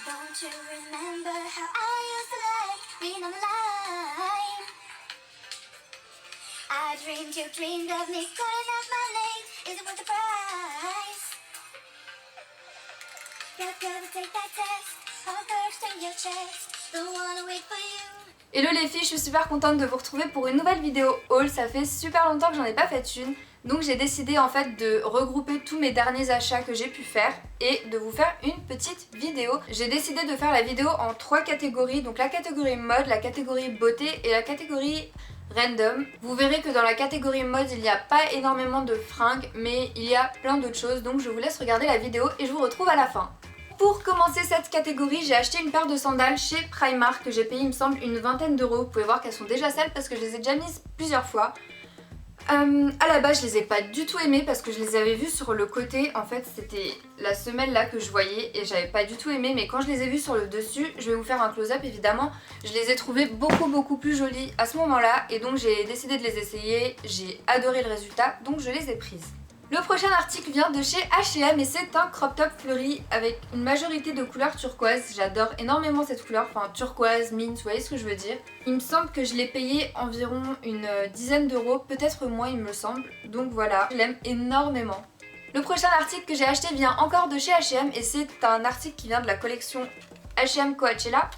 Don't you remember how I used to lie, being on the line? I dreamed you dreamed of me, calling out my name. Is it worth the price? Gotta take that test, heart burst in your chest. Don't wanna wait for you. Hello les filles, je suis super contente de vous retrouver pour une nouvelle vidéo haul. Ça fait super longtemps que j'en ai pas fait une. Donc j'ai décidé en fait de regrouper tous mes derniers achats que j'ai pu faire et de vous faire une petite vidéo. J'ai décidé de faire la vidéo en 3 catégories. Donc la catégorie mode, la catégorie beauté et la catégorie random. Vous verrez que dans la catégorie mode il n'y a pas énormément de fringues mais il y a plein d'autres choses. Donc je vous laisse regarder la vidéo et je vous retrouve à la fin. Pour commencer cette catégorie, j'ai acheté une paire de sandales chez Primark que j'ai payé il me semble une vingtaine d'euros. Vous pouvez voir qu'elles sont déjà sales parce que je les ai déjà mises plusieurs fois. À la base je les ai pas du tout aimées parce que je les avais vues sur le côté. En fait c'était la semelle là que je voyais et j'avais pas du tout aimé, mais quand je les ai vues sur le dessus, je vais vous faire un close-up évidemment, je les ai trouvées beaucoup plus jolies à ce moment là et donc j'ai décidé de les essayer. J'ai adoré le résultat donc je les ai prises. Le prochain article vient de chez H&M et c'est un crop top fleuri avec une majorité de couleurs turquoise. J'adore énormément cette couleur, enfin turquoise, mint, vous voyez ce que je veux dire. Il me semble que je l'ai payé environ une dizaine d'euros, peut-être moins il me semble. Donc voilà, je l'aime énormément. Le prochain article que j'ai acheté vient encore de chez H&M et c'est un article qui vient de la collection H&M Coachella.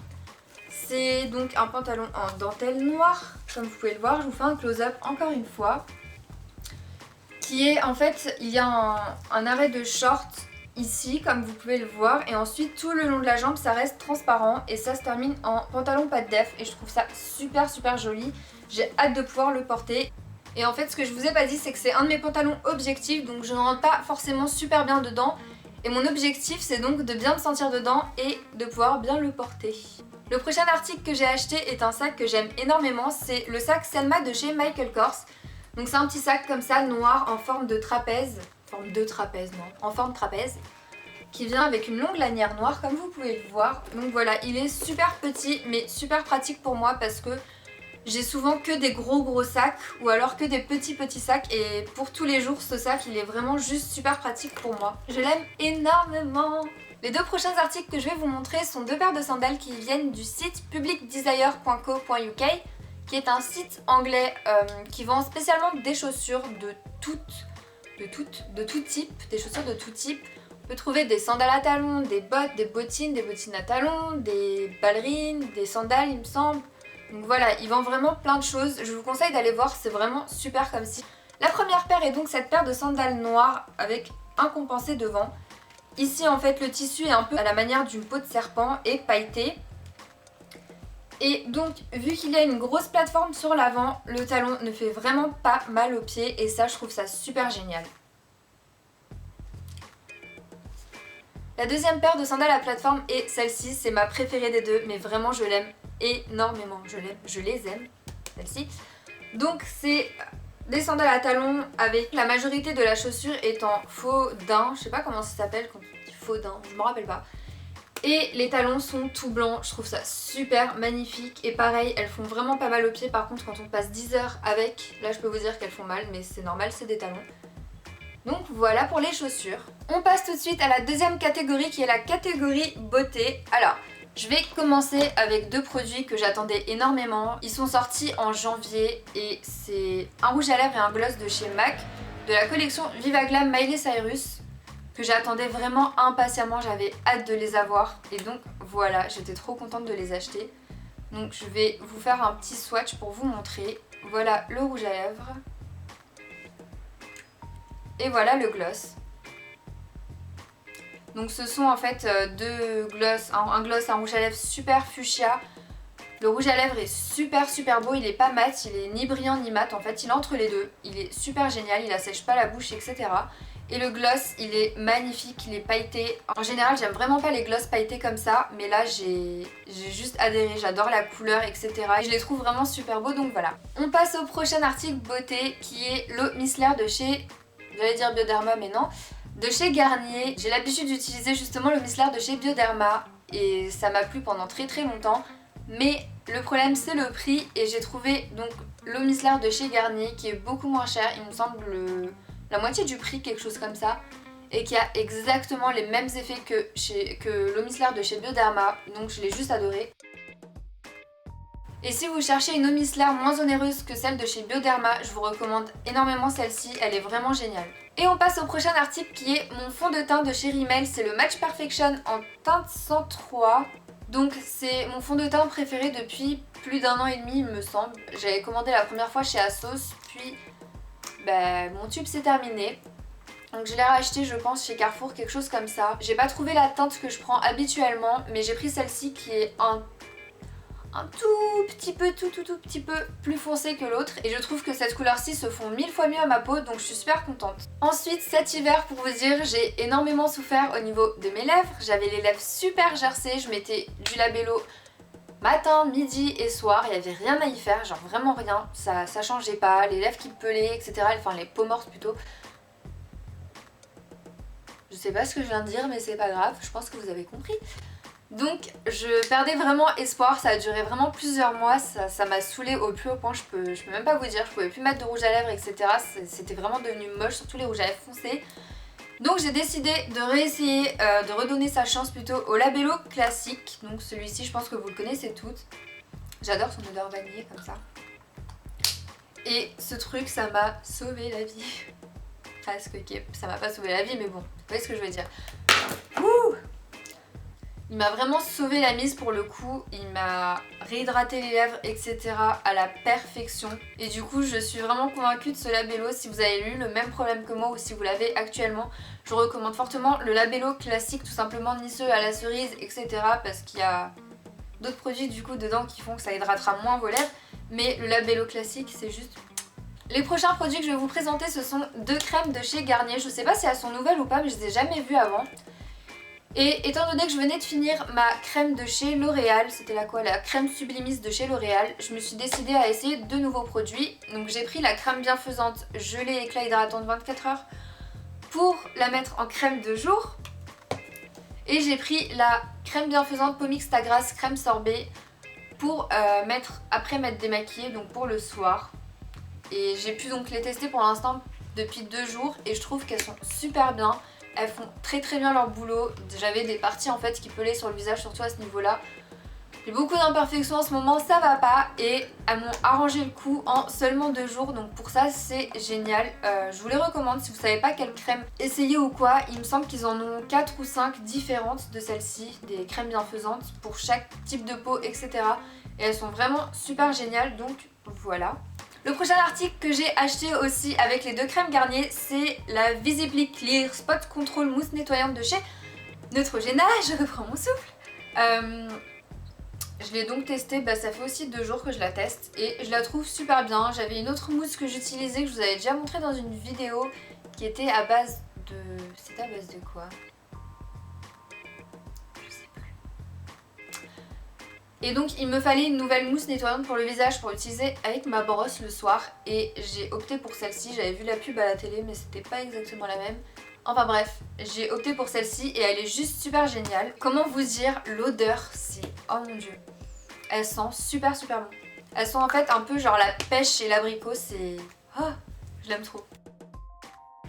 C'est donc un pantalon en dentelle noire, comme vous pouvez le voir. Je vous fais un close-up encore une fois. Qui est en fait, il y a un arrêt de short ici comme vous pouvez le voir et ensuite tout le long de la jambe ça reste transparent et ça se termine en pantalon pas de def et je trouve ça super joli. J'ai hâte de pouvoir le porter. Et en fait ce que je vous ai pas dit c'est que c'est un de mes pantalons objectifs, donc je ne rentre pas forcément super bien dedans et mon objectif c'est donc de bien me sentir dedans et de pouvoir bien le porter. Le prochain article que j'ai acheté est un sac que j'aime énormément, c'est le sac Selma de chez Michael Kors. Donc c'est un petit sac comme ça, noir, en forme de trapèze, en forme trapèze, qui vient avec une longue lanière noire comme vous pouvez le voir. Donc voilà, il est super petit mais super pratique pour moi parce que j'ai souvent que des gros sacs ou alors que des petits sacs et pour tous les jours ce sac il est vraiment juste super pratique pour moi. Je l'aime énormément. Les deux prochains articles que je vais vous montrer sont deux paires de sandales qui viennent du site publicdesire.co.uk, qui est un site anglais qui vend spécialement des chaussures de tout type, des chaussures de tout type. On peut trouver des sandales à talons, des bottes, des bottines à talons, des ballerines, des sandales il me semble. Donc voilà, il vend vraiment plein de choses. Je vous conseille d'aller voir, c'est vraiment super comme site. La première paire est donc cette paire de sandales noires avec un compensé devant. Ici en fait le tissu est un peu à la manière d'une peau de serpent et pailleté. Et donc vu qu'il y a une grosse plateforme sur l'avant, le talon ne fait vraiment pas mal aux pieds et ça je trouve ça super génial. La deuxième paire de sandales à plateforme est celle-ci, c'est ma préférée des deux mais vraiment je l'aime énormément, je les aime, celle-ci. Donc c'est des sandales à talons avec la majorité de la chaussure étant faux daim, je sais pas comment ça s'appelle quand on dit faux daim, je me rappelle pas. Et les talons sont tout blancs, je trouve ça super magnifique et pareil elles font vraiment pas mal aux pieds. Par contre quand on passe 10 heures avec, là je peux vous dire qu'elles font mal mais c'est normal, c'est des talons. Donc voilà pour les chaussures. On passe tout de suite à la deuxième catégorie qui est la catégorie beauté. Alors je vais commencer avec deux produits que j'attendais énormément. Ils sont sortis en janvier et c'est un rouge à lèvres et un gloss de chez MAC de la collection Viva Glam Miley Cyrus, que j'attendais vraiment impatiemment, j'avais hâte de les avoir et donc voilà, j'étais trop contente de les acheter. Donc je vais vous faire un petit swatch pour vous montrer. Voilà le rouge à lèvres et voilà le gloss. Donc ce sont en fait deux gloss, un gloss, un rouge à lèvres super fuchsia. Le rouge à lèvres est super beau, il est pas mat, il est ni brillant ni mat, en fait il est entre les deux. Il est super génial, il assèche pas la bouche etc. Et le gloss il est magnifique, il est pailleté. En général j'aime vraiment pas les gloss pailletés comme ça, mais là j'ai juste adhéré, j'adore la couleur etc. Et je les trouve vraiment super beaux, donc voilà. On passe au prochain article beauté qui est l'eau micellaire de chez, j'allais dire Bioderma mais non, de chez Garnier. J'ai l'habitude d'utiliser justement le micellaire de chez Bioderma et ça m'a plu pendant très longtemps. Mais le problème c'est le prix et j'ai trouvé donc l'eau micellaire de chez Garnier qui est beaucoup moins cher, il me semble la moitié du prix, quelque chose comme ça. et qui a exactement les mêmes effets que l'eau micellaire de chez Bioderma, donc je l'ai juste adoré. Et si vous cherchez une eau micellaire moins onéreuse que celle de chez Bioderma, je vous recommande énormément celle-ci, elle est vraiment géniale. Et on passe au prochain article qui est mon fond de teint de chez Rimmel, c'est le Match Perfection en teinte 103. Donc c'est mon fond de teint préféré depuis plus d'1 an et demi il me semble. J'avais commandé la première fois chez Asos, puis mon tube s'est terminé. Donc je l'ai racheté je pense chez Carrefour, quelque chose comme ça. J'ai pas trouvé la teinte que je prends habituellement, mais j'ai pris celle-ci qui est un tout petit peu plus foncé que l'autre et je trouve que cette couleur-ci se fond 1000 fois mieux à ma peau, donc je suis super contente. Ensuite cet hiver, pour vous dire, j'ai énormément souffert au niveau de mes lèvres. J'avais les lèvres super gercées, je mettais du labello matin, midi et soir, il n'y avait rien à y faire, genre vraiment rien, ça changeait pas, les lèvres qui pelaient, etc. Enfin les peaux mortes plutôt. Je sais pas ce que je viens de dire mais c'est pas grave, je pense que vous avez compris. Donc je perdais vraiment espoir, ça a duré vraiment plusieurs mois, ça m'a saoulée au plus haut point, je peux même pas vous dire, je pouvais plus mettre de rouge à lèvres, etc. C'était vraiment devenu moche, surtout les rouges à lèvres foncés. Donc j'ai décidé de réessayer, de redonner sa chance plutôt au labello classique. Donc celui-ci je pense que vous le connaissez toutes. J'adore son odeur vanillée comme ça. Et ce truc ça m'a sauvé la vie. Presque, ok, ça m'a pas sauvé la vie mais bon, vous voyez ce que je veux dire. Ouh! Il m'a vraiment sauvé la mise pour le coup, il m'a réhydraté les lèvres, etc. à la perfection. Et du coup, je suis vraiment convaincue de ce labello. Si vous avez eu le même problème que moi ou si vous l'avez actuellement, je recommande fortement le labello classique, tout simplement niceux à la cerise, etc. Parce qu'il y a d'autres produits du coup dedans qui font que ça hydratera moins vos lèvres. Mais le labello classique, c'est juste... Les prochains produits que je vais vous présenter, ce sont 2 crèmes de chez Garnier. Je sais pas si elles sont nouvelles ou pas, mais je les ai jamais vues avant. Et étant donné que je venais de finir ma crème de chez L'Oréal, c'était la crème sublimiste de chez L'Oréal, je me suis décidée à essayer 2 nouveaux produits. Donc j'ai pris la crème bienfaisante gelée éclat hydratante 24 heures pour la mettre en crème de jour. Et j'ai pris la crème bienfaisante Pomix Ta Grasse crème sorbet pour après m'être démaquillée, donc pour le soir. Et j'ai pu donc les tester pour l'instant depuis 2 jours et je trouve qu'elles sont super bien. Elles font très bien leur boulot. J'avais des parties en fait qui pelaient sur le visage, surtout à ce niveau là. J'ai beaucoup d'imperfections en ce moment, ça va pas. Et elles m'ont arrangé le coup en seulement 2 jours. Donc pour ça c'est génial. Je vous les recommande si vous savez pas quelle crème essayer ou quoi. Il me semble qu'ils en ont 4 ou 5 différentes de celles-ci. Des crèmes bienfaisantes pour chaque type de peau, etc. Et elles sont vraiment super géniales, donc voilà. Le prochain article que j'ai acheté aussi avec les 2 crèmes Garnier, c'est la Visibly Clear Spot Control Mousse Nettoyante de chez Neutrogena. Je reprends mon souffle. Je l'ai donc testée, ça fait aussi 2 jours que je la teste et je la trouve super bien. J'avais une autre mousse que j'utilisais, que je vous avais déjà montré dans une vidéo, qui était à base de... C'était à base de quoi ? Et donc il me fallait une nouvelle mousse nettoyante pour le visage pour utiliser avec ma brosse le soir. Et j'ai opté pour celle-ci, j'avais vu la pub à la télé mais c'était pas exactement la même. Enfin bref, j'ai opté pour celle-ci et elle est juste super géniale. Comment vous dire, l'odeur c'est... Oh mon dieu. Elle sent super bon. Elles sont en fait un peu genre la pêche et l'abricot, c'est... Oh, je l'aime trop.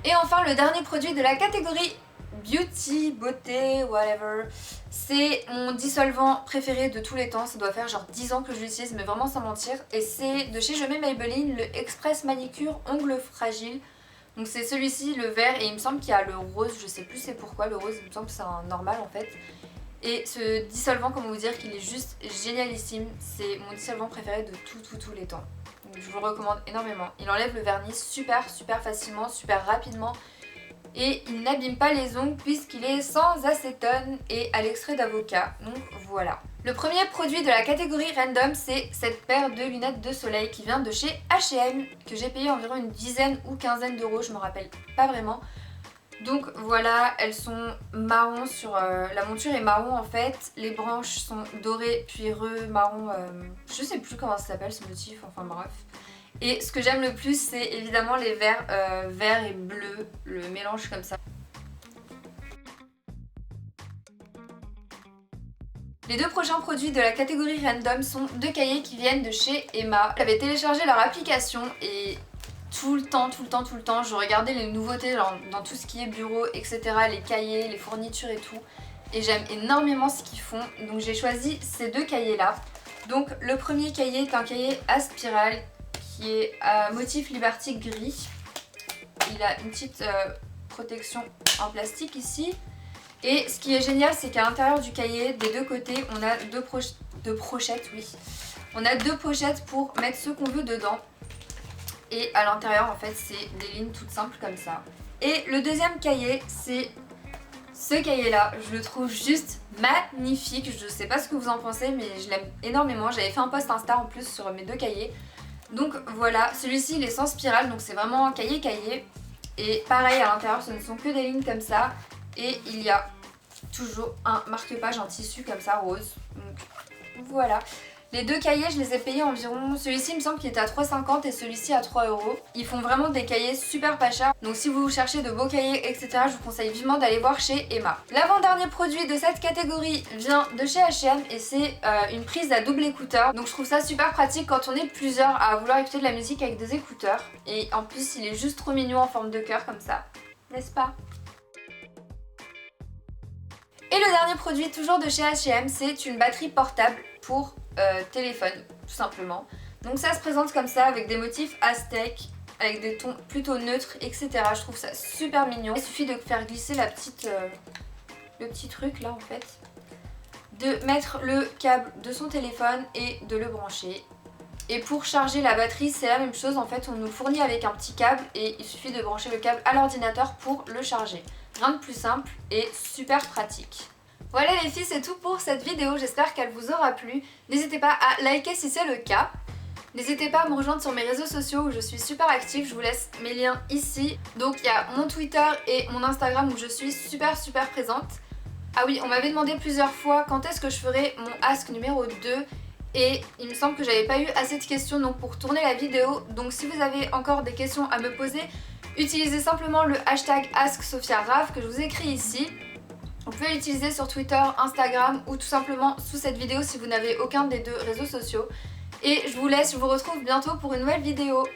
Et enfin le dernier produit de la catégorie beauty, beauté, whatever. C'est mon dissolvant préféré de tous les temps, ça doit faire genre 10 ans que je l'utilise mais vraiment sans mentir. Et c'est de chez Je mets Maybelline, le Express Manicure Ongles Fragiles. Donc c'est celui-ci, le vert, et il me semble qu'il y a le rose, je sais plus c'est pourquoi le rose, il me semble que c'est un normal en fait. Et ce dissolvant, comment vous dire qu'il est juste génialissime, c'est mon dissolvant préféré de tous les temps. Donc je vous le recommande énormément. Il enlève le vernis super facilement, super rapidement. Et il n'abîme pas les ongles puisqu'il est sans acétone et à l'extrait d'avocat, donc voilà. Le premier produit de la catégorie random, c'est cette paire de lunettes de soleil qui vient de chez H&M, que j'ai payé environ une dizaine ou quinzaine d'euros, je me rappelle pas vraiment. Donc voilà, elles sont marron sur... la monture est marron en fait, les branches sont dorées puis marron, je sais plus comment ça s'appelle ce motif, enfin bref. Et ce que j'aime le plus, c'est évidemment les verts vert et bleu, le mélange comme ça. Les 2 prochains produits de la catégorie random sont 2 cahiers qui viennent de chez Emma. J'avais téléchargé leur application et tout le temps, je regardais les nouveautés dans tout ce qui est bureau, etc. Les cahiers, les fournitures et tout. Et j'aime énormément ce qu'ils font. Donc j'ai choisi ces deux cahiers là. Donc le premier cahier est un cahier à spirale qui est à motif Liberty gris. Il a une petite protection en plastique ici. Et ce qui est génial, c'est qu'à l'intérieur du cahier, des deux côtés, on a deux pochettes, oui. On a deux pochettes pour mettre ce qu'on veut dedans. Et à l'intérieur, en fait, c'est des lignes toutes simples comme ça. Et le deuxième cahier, c'est ce cahier-là. Je le trouve juste magnifique. Je sais pas ce que vous en pensez, mais je l'aime énormément. J'avais fait un post Insta en plus sur mes deux cahiers. Donc voilà, celui-ci, il est sans spirale, donc c'est vraiment un cahier. Et pareil, à l'intérieur, ce ne sont que des lignes comme ça. Et il y a toujours un marque-page en tissu comme ça, rose. Donc voilà. Les deux cahiers, je les ai payés environ... Celui-ci, il me semble qu'il était à 3,50 et celui-ci à 3 €. Ils font vraiment des cahiers super pas chers. Donc si vous cherchez de beaux cahiers, etc., je vous conseille vivement d'aller voir chez Emma. L'avant-dernier produit de cette catégorie vient de chez H&M et c'est une prise à double écouteur. Donc je trouve ça super pratique quand on est plusieurs à vouloir écouter de la musique avec des écouteurs. Et en plus, il est juste trop mignon en forme de cœur comme ça. N'est-ce pas ? Et le dernier produit, toujours de chez H&M, c'est une batterie portable pour téléphone, tout simplement. Donc ça se présente comme ça, avec des motifs aztèques, avec des tons plutôt neutres, etc. Je trouve ça super mignon. Il suffit de faire glisser le petit truc là en fait, de mettre le câble de son téléphone et de le brancher. Et pour charger la batterie, c'est la même chose, en fait on nous le fournit avec un petit câble et il suffit de brancher le câble à l'ordinateur pour le charger. Rien de plus simple et super pratique. Voilà les filles, c'est tout pour cette vidéo, j'espère qu'elle vous aura plu. N'hésitez pas à liker si c'est le cas. N'hésitez pas à me rejoindre sur mes réseaux sociaux où je suis super active, je vous laisse mes liens ici. Donc il y a mon Twitter et mon Instagram où je suis super présente. Ah oui, on m'avait demandé plusieurs fois quand est-ce que je ferais mon ask numéro 2 et il me semble que j'avais pas eu assez de questions donc pour tourner la vidéo. Donc si vous avez encore des questions à me poser, utilisez simplement le hashtag AskSophiaRav que je vous écris ici. Vous pouvez l'utiliser sur Twitter, Instagram ou tout simplement sous cette vidéo si vous n'avez aucun des deux réseaux sociaux. Et je vous laisse, je vous retrouve bientôt pour une nouvelle vidéo.